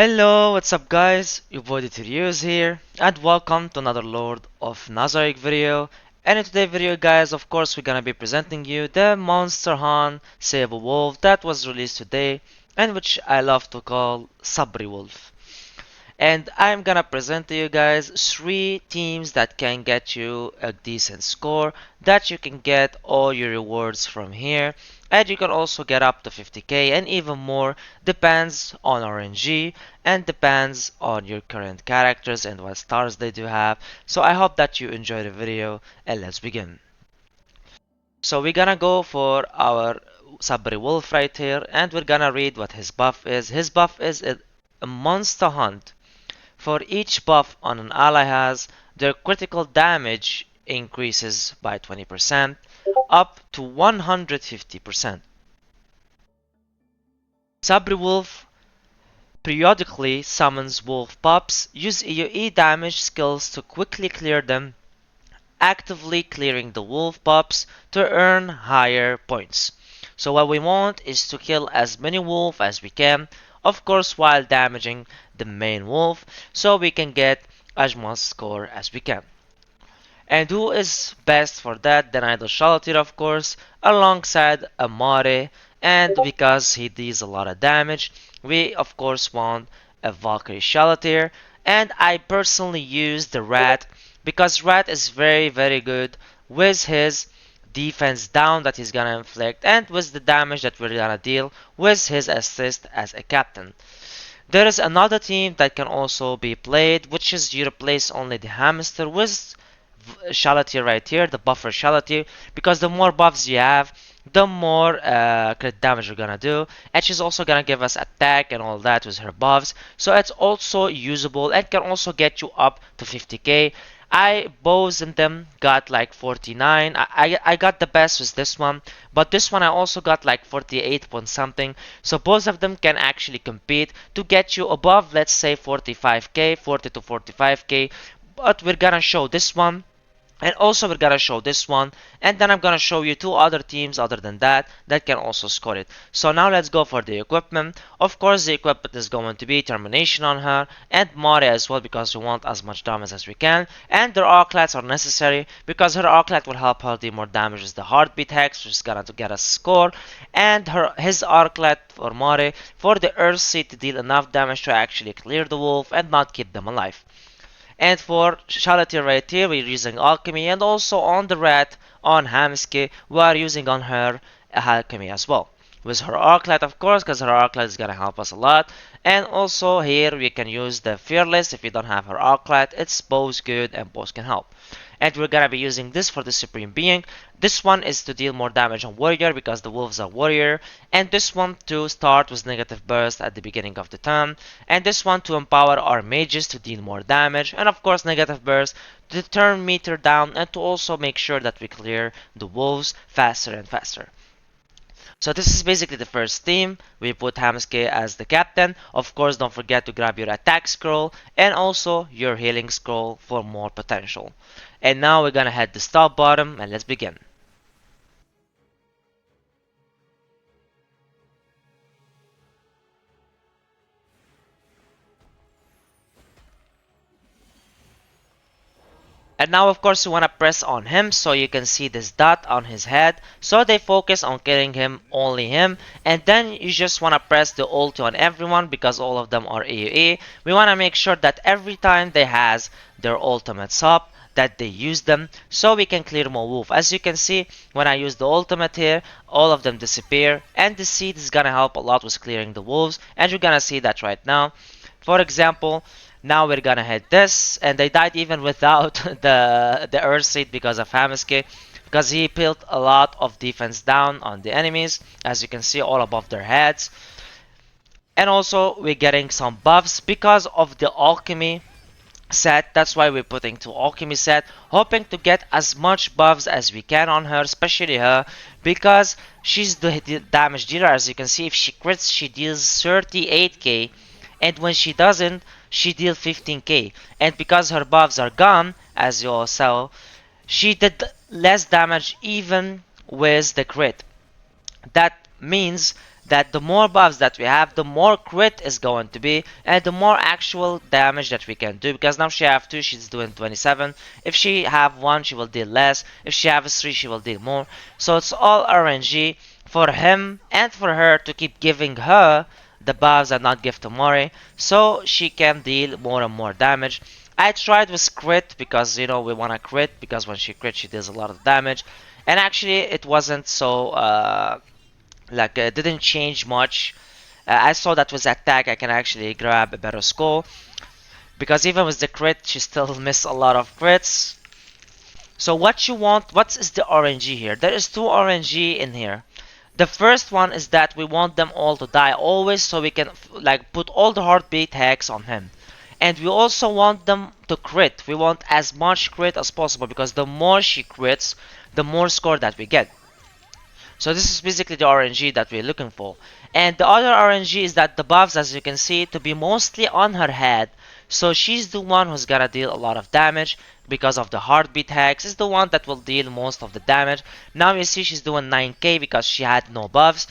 Hello, what's up guys? Your boy Tyrius here, and welcome to another Lord of Nazarick video. And in today's video guys, of course we're gonna be presenting you the Monster Hunt Sabre Wolf that was released today, and which I love to call SABRE Wolf. And I'm gonna present to you guys three teams that can get you a decent score, that you can get all your rewards from here, and you can also get up to 50k and even more, depends on RNG and depends on your current characters and what stars they do have. So I hope that you enjoy the video, and let's begin. So we're gonna go for our Sabre Wolf right here, and we're gonna read what his buff is. His buff is a monster hunt. For each buff on an ally has, their critical damage increases by 20% up to 150%. Sabre Wolf periodically summons wolf pups. Use AoE damage skills to quickly clear them, actively clearing the wolf pups to earn higher points. So what we want is to kill as many wolf as we can, of course while damaging the main wolf, so we can get as much score as we can. And who is best for that than Idol Charlatier, of course, alongside Amare, and because he deals a lot of damage, we of course want a Valkyrie Charlatier, and I personally use the Rat, because Rat is very good with his defense down that he's gonna inflict, and with the damage that we're gonna deal with his assist as a captain. There is another team that can also be played, which is you replace only the hamster with Charlatier right here, the buffer Charlatier, because the more buffs you have, the more crit damage you're gonna do. And she's also gonna give us attack and all that with her buffs, so it's also usable and can also get you up to 50k. I both in them got like 49. I got the best with this one, but this one I also got like 48 point something. So both of them can actually compete to get you above, let's say 45k, 40 to 45k. But we're gonna show this one, and also we're gonna show this one, and then I'm gonna show you two other teams other than that that can also score it. So now let's go for the equipment. Of course the equipment is going to be Termination on her and Mari as well, because we want as much damage as we can, and their arclats are necessary because her arclat will help her deal more damage with the Heartbeat Hex, which is gonna to get a score, and his arclat for Mari for the Earth Seed to deal enough damage to actually clear the wolf and not keep them alive. And for Charlatier right here, we're using Alchemy, and also on the Rat, on Hamski, we are using on her Alchemy as well. With her Arclight, of course, because her Arclight is gonna help us a lot. And also here we can use the Fearless if you don't have her Arclight. It's both good and both can help. And we're gonna be using this for the Supreme Being. This one is to deal more damage on Warrior because the wolves are Warrior. And this one to start with negative burst at the beginning of the turn. And this one to empower our mages to deal more damage. And of course negative burst to turn meter down and to also make sure that we clear the wolves faster and faster. So this is basically the first team. We put Hamsuke as the captain. Of course, don't forget to grab your attack scroll and also your healing scroll for more potential. And now we're gonna head to top bottom and let's begin. And now of course you wanna press on him so you can see this dot on his head. So they focus on killing him, only him. And then you just wanna press the ulti on everyone because all of them are AoE. We wanna make sure that every time they has their ultimates up, that they use them so we can clear more wolf. As you can see, when I use the ultimate here, all of them disappear, and the seed is gonna help a lot with clearing the wolves, and you're gonna see that right now. For example, now we're gonna hit this, and they died even without the Earth Seed because of Hamaske, because he built a lot of defense down on the enemies, as you can see all above their heads. And also we're getting some buffs because of the alchemy set. That's why we're putting to alchemy set, hoping to get as much buffs as we can on her, especially her, because she's the damage dealer. As you can see, if she crits she deals 38k, and when she doesn't she deals 15k, and because her buffs are gone, as you all saw, she did less damage even with the crit. That means that the more buffs that we have, the more crit is going to be, and the more actual damage that we can do. Because now she have 2, she's doing 27. If she have 1, she will deal less. If she has 3, she will deal more. So it's all RNG for him and for her to keep giving her the buffs and not give to Mori, so she can deal more and more damage. I tried with crit because we want to crit, because when she crit she deals a lot of damage, and actually it wasn't so it didn't change much. I saw that with attack I can actually grab a better score, because even with the crit she still missed a lot of crits. So what is the RNG here? There is 2 RNG in here. The first one is that we want them all to die always, so we can like put all the heartbeat hacks on him. And we also want them to crit. We want as much crit as possible, because the more she crits, the more score that we get. So this is basically the RNG that we're looking for. And the other RNG is that the buffs, as you can see, to be mostly on her head. So she's the one who's gonna deal a lot of damage because of the heartbeat hacks. Is the one that will deal most of the damage. Now you see she's doing 9k because she had no buffs.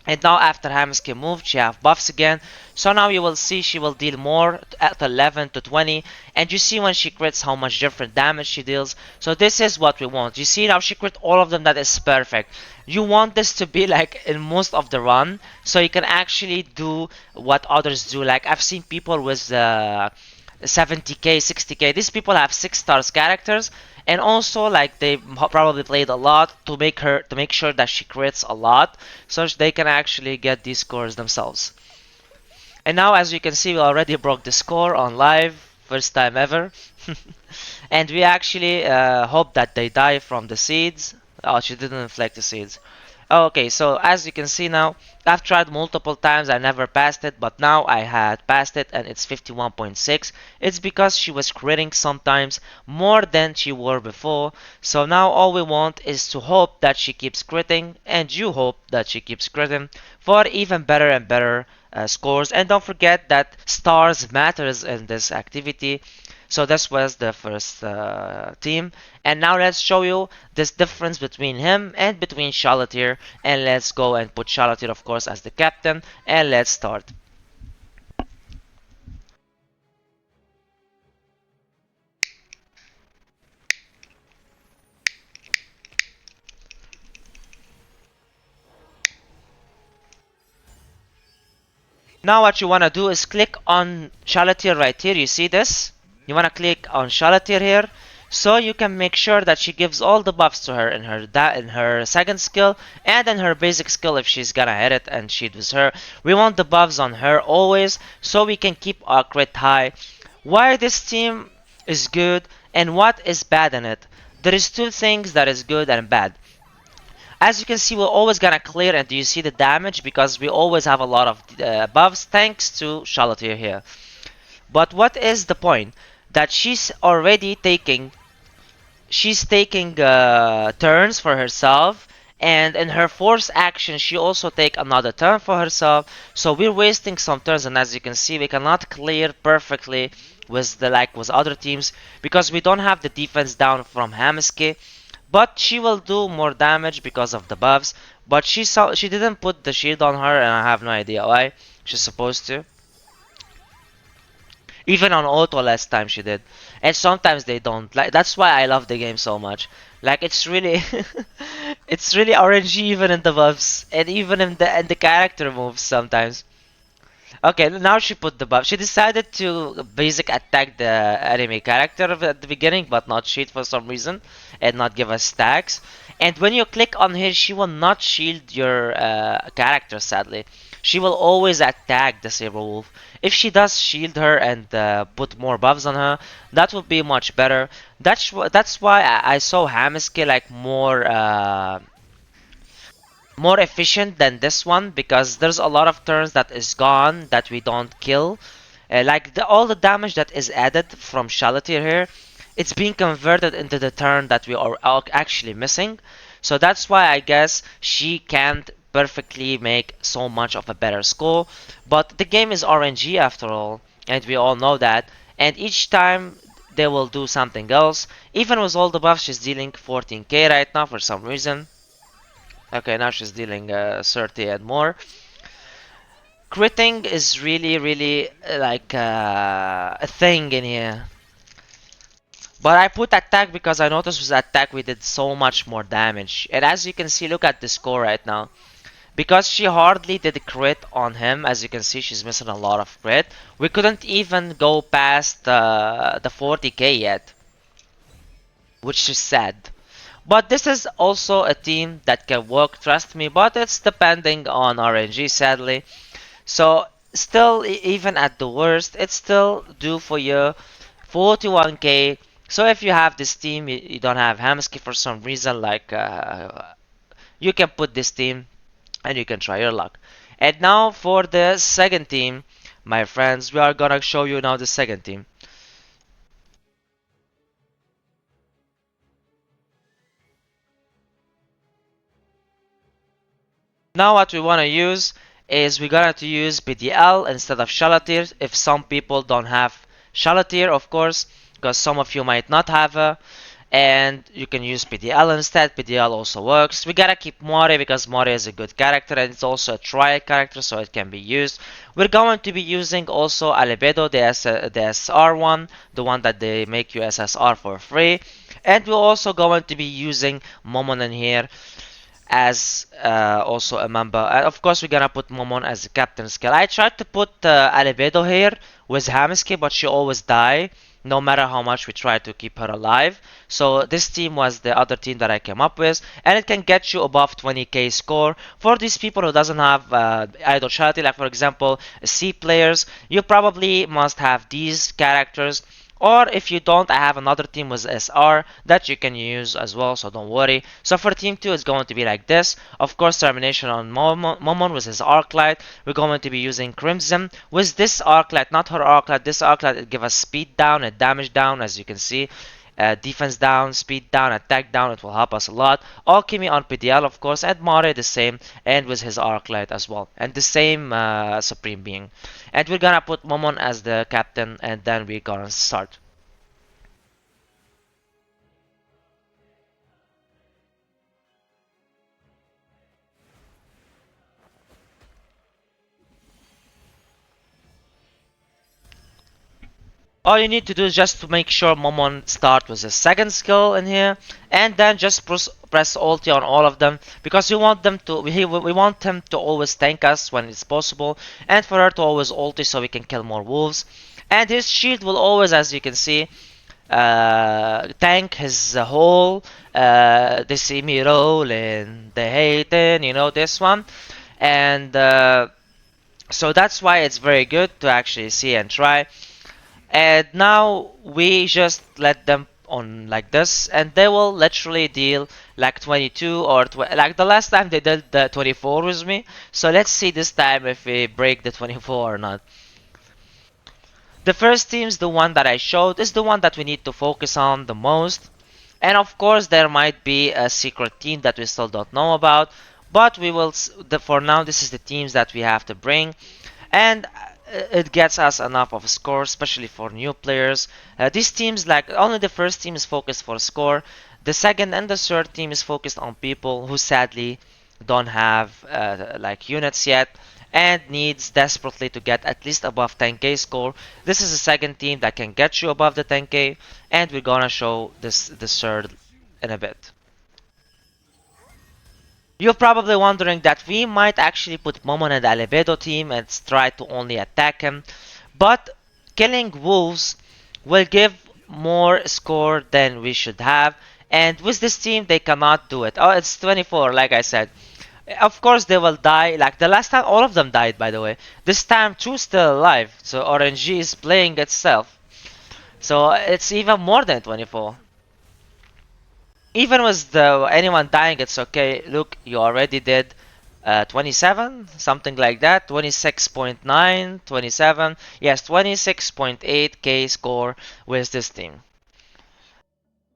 And now after Hammer's moved, she have buffs again. So now you will see she will deal more at 11 to 20. And you see when she crits how much different damage she deals. So this is what we want. You see now she crit all of them, that is perfect. You want this to be like in most of the run, so you can actually do what others do. Like I've seen people with 70k, 60k. These people have 6 stars characters, and also like they probably played a lot to make sure that she crits a lot, so they can actually get these scores themselves. And now, as you can see, we already broke the score on live, first time ever. And we actually hope that they die from the seeds. Oh, she didn't inflict the seeds. Okay, so as you can see now, I've tried multiple times, I never passed it, but now I had passed it and it's 51.6. It's because she was critting sometimes more than she were before. So now all we want is to hope that she keeps critting, and you hope that she keeps critting for even better and better scores. And don't forget that stars matters in this activity. So this was the first team. And now let's show you this difference between him and between Charlotte, and let's go and put Charlotte of course as the captain, and let's start. Now what you want to do is click on Charlotte right here. You see this? You want to click on Charlotte here, so you can make sure that she gives all the buffs to her in her second skill and in her basic skill if she's gonna hit it and she does her. We want the buffs on her always, so we can keep our crit high. Why this team is good and what is bad in it? There is 2 things that is good and bad. As you can see, we're always gonna clear, and do you see the damage? Because we always have a lot of buffs thanks to Charlotte here. But what is the point? That she's taking turns for herself, and in her force action she also take another turn for herself. So we're wasting some turns, and as you can see, we cannot clear perfectly with other teams because we don't have the defense down from Hamiski. But she will do more damage because of the buffs. But she didn't put the shield on her, and I have no idea why. She's supposed to. Even on auto last time she did. And sometimes they don't. Like that's why I love the game so much. Like it's really it's really RNG even in the buffs and even in the character moves sometimes. Okay, now she put the buff. She decided to basic attack the enemy character at the beginning, but not cheat for some reason, and not give us stacks. And when you click on her, she will not shield your character, sadly. She will always attack the Saber Wolf. If she does shield her and put more buffs on her, that would be much better. That's why I saw Hamiski like more efficient than this one, because there's a lot of turns that is gone that we don't kill. All the damage that is added from Charlotte here, it's being converted into the turn that we are actually missing. So that's why I guess she can't perfectly make so much of a better score. But the game is RNG after all, and we all know that. And each time they will do something else. Even with all the buffs, she's dealing 14k right now for some reason. Okay, now she's dealing 30 and more. Critting is really, really like a thing in here. But I put attack because I noticed with attack we did so much more damage. And as you can see, look at the score right now. Because she hardly did crit on him, as you can see, she's missing a lot of crit. We couldn't even go past the 40k yet, which is sad. But this is also a team that can work, trust me, but it's depending on RNG, sadly. So, still, even at the worst, it's still due for you 41k. So, if you have this team, you don't have Hamsky for some reason, like you can put this team and you can try your luck. And now for the second team, my friends, we are gonna show you now the second team. Now what we wanna use is we're gonna to use PDL instead of Shalatir if some people don't have Shalatir, of course, because some of you might not have a. And you can use PDL instead. PDL also works. We gotta keep Mori because Mori is a good character and it's also a trial character, so it can be used. We're going to be using also Alebedo, the SR one, the one that they make you SSR for free. And we're also going to be using Momon in here as also a member. And of course, we're gonna put Momon as the captain skill. I tried to put Alebedo here with Hamsky, but she always die, no matter how much we try to keep her alive. So this team was the other team that I came up with, and it can get you above 20k score. For these people who doesn't have idol charity, like for example C players, you probably must have these characters. Or if you don't, I have another team with SR that you can use as well, so don't worry. So for team 2, it's going to be like this. Of course, termination on Momon with his Arclight. We're going to be using Crimson with this Arclight, not her Arclight. This Arclight, it gives us speed down and damage down, as you can see. Defense down, speed down, attack down, it will help us a lot. Alchemy on PDL, of course, and Mare the same, and with his Arclight as well. And the same Supreme Being. And we're gonna put Momon as the captain, and then we're gonna start. All you need to do is just to make sure Momon start with his second skill in here, and then just press ulti on all of them because we want them to we want him to always tank us when it's possible, and for her to always ulti so we can kill more wolves. And his shield will always, as you can see, tank his whole they see me rolling, they hating, you know this one, and so that's why it's very good to actually see and try. And now we just let them on like this, and they will literally deal like 22 or like the last time they did the 24 with me. So let's see this time if we break the 24 or not. The first team is the one that I showed, is the one that we need to focus on the most. And of course there might be a secret team that we still don't know about, but we will for now this is the teams that we have to bring. And it gets us enough of a score, especially for new players. These teams, like only the first team is focused for score. The second and the third team is focused on people who sadly don't have like units yet and needs desperately to get at least above 10k score. This is the second team that can get you above the 10k, and we're gonna show the third in a bit. You're probably wondering that we might actually put Momon in the Alebedo team and try to only attack him, but killing wolves will give more score than we should have, and with this team they cannot do it. Oh, it's 24, like I said. Of course they will die, like the last time all of them died, by the way. This time two's still alive, so RNG is playing itself. So it's even more than 24. Even with the anyone dying, it's okay. Look, you already did 27, something like that. 26.9, 27. Yes, 26.8k score with this team.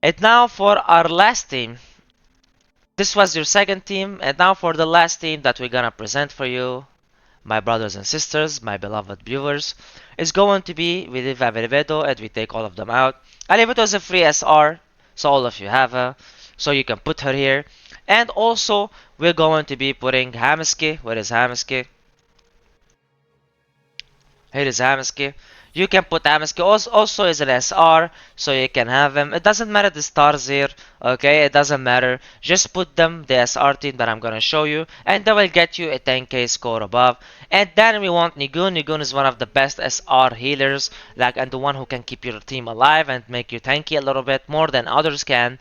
And now for our last team. This was your second team, and now for the last team that we're gonna present for you, my brothers and sisters, my beloved viewers, is going to be we leave Averevedo and we take all of them out. Alevedo is a free SR, so all of you have her, so you can put her here. And also, we're going to be putting Hamaski. Where is Hamaski? Here is Hamaski. You can put Hamaski also is an SR, so you can have him. It doesn't matter the stars here, okay? It doesn't matter. Just put them, the SR team that I'm gonna show you, and that will get you a 10k score above. And then we want Nigun. Nigun is one of the best SR healers, like, and the one who can keep your team alive and make you tanky a little bit more than others can.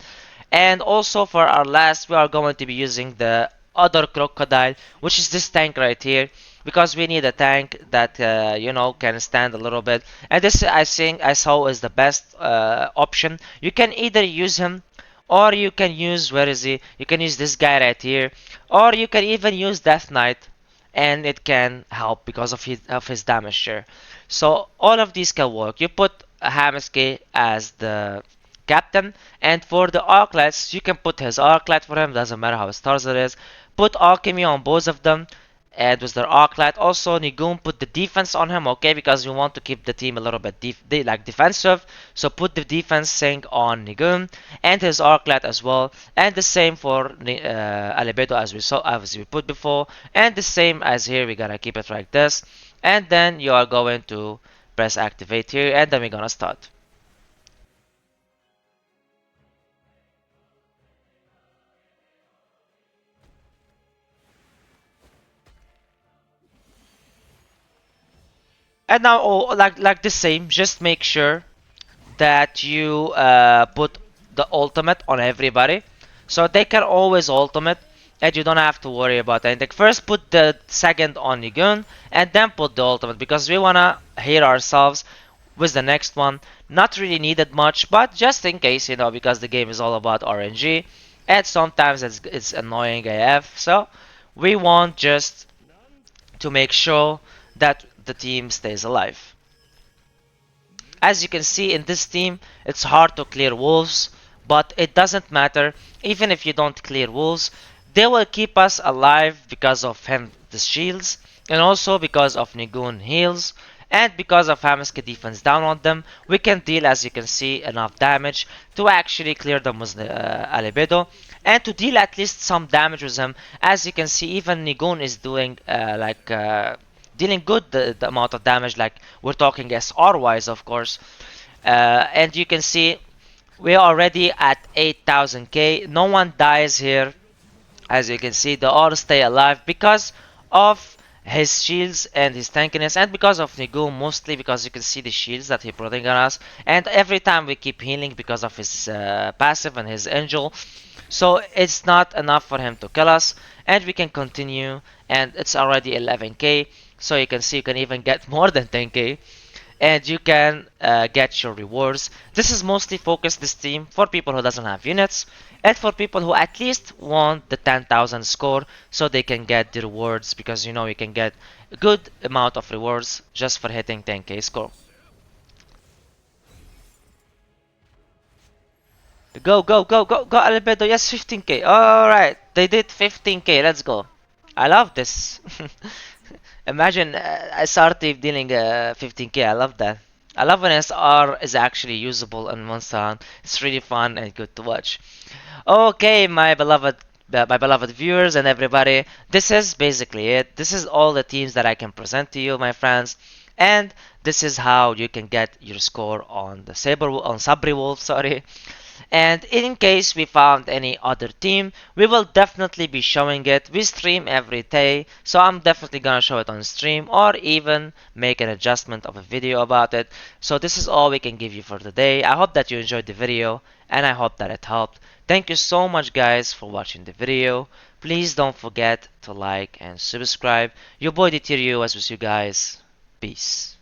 And also for our last, we are going to be using the other crocodile, which is this tank right here, because we need a tank that can stand a little bit. And this I think I saw is the best option. You can either use him, or you can use, where is he? You can use this guy right here, or you can even use Death Knight, and it can help because of his damage share. So all of these can work. You put Hamaski as the captain, and for the arclights, you can put his arclight for him, doesn't matter how stars it is. Put alchemy on both of them, and with their arclight. Also, Nigun put the defense on him, okay, because we want to keep the team a little bit defensive. So put the defense thing on Nigun and his arclight as well, and the same for Alibedo as we put before, and the same as here. We're gonna keep it like this, and then you are going to press activate here, and then we're gonna start. And now, oh, like the same, just make sure that you put the ultimate on everybody, so they can always ultimate, and you don't have to worry about anything. First, put the second on Nigun, and then put the ultimate, because we wanna heal ourselves with the next one. Not really needed much, but just in case, because the game is all about RNG, and sometimes it's annoying AF. So we want just to make sure that the team stays alive. As you can see in this team, it's hard to clear wolves, but it doesn't matter. Even if you don't clear wolves, they will keep us alive because of him, the shields, and also because of Nigun heals, and because of Hamaski defense down on them. We can deal, as you can see, enough damage to actually clear them with Alibedo, and to deal at least some damage with him. As you can see, even Nigun is doing dealing good the amount of damage, like we're talking SR wise, of course. And you can see we're already at 8000k. No one dies here. As you can see, they all stay alive because of his shields and his tankiness, and because of Nigu, mostly because you can see the shields that he putting on us, and every time we keep healing because of his passive and his angel. So it's not enough for him to kill us, and we can continue, and it's already 11k. So you can see you can even get more than 10k, and you can get your rewards. This is mostly focused, this team, for people who doesn't have units, and for people who at least want the 10,000 score, so they can get the rewards, because you can get a good amount of rewards just for hitting 10k score. Go, go, go, go, go, Albedo. Yes, 15k. Alright, they did 15k. Let's go. I love this. Imagine I started dealing 15k. I love that. I love when SR is actually usable in Monster Hunt. It's really fun and good to watch. Okay, my beloved viewers and everybody, this is basically it. This is all the teams that I can present to you, my friends, and this is how you can get your score on the Sabre Wolf, sorry. And in case we found any other team, we will definitely be showing it. We stream every day, so I'm definitely gonna show it on stream, or even make an adjustment of a video about it. So this is all we can give you for today. I hope that you enjoyed the video, and I hope that it helped. Thank you so much, guys, for watching the video. Please don't forget to like and subscribe. Your boy Deteriu was with you guys. Peace.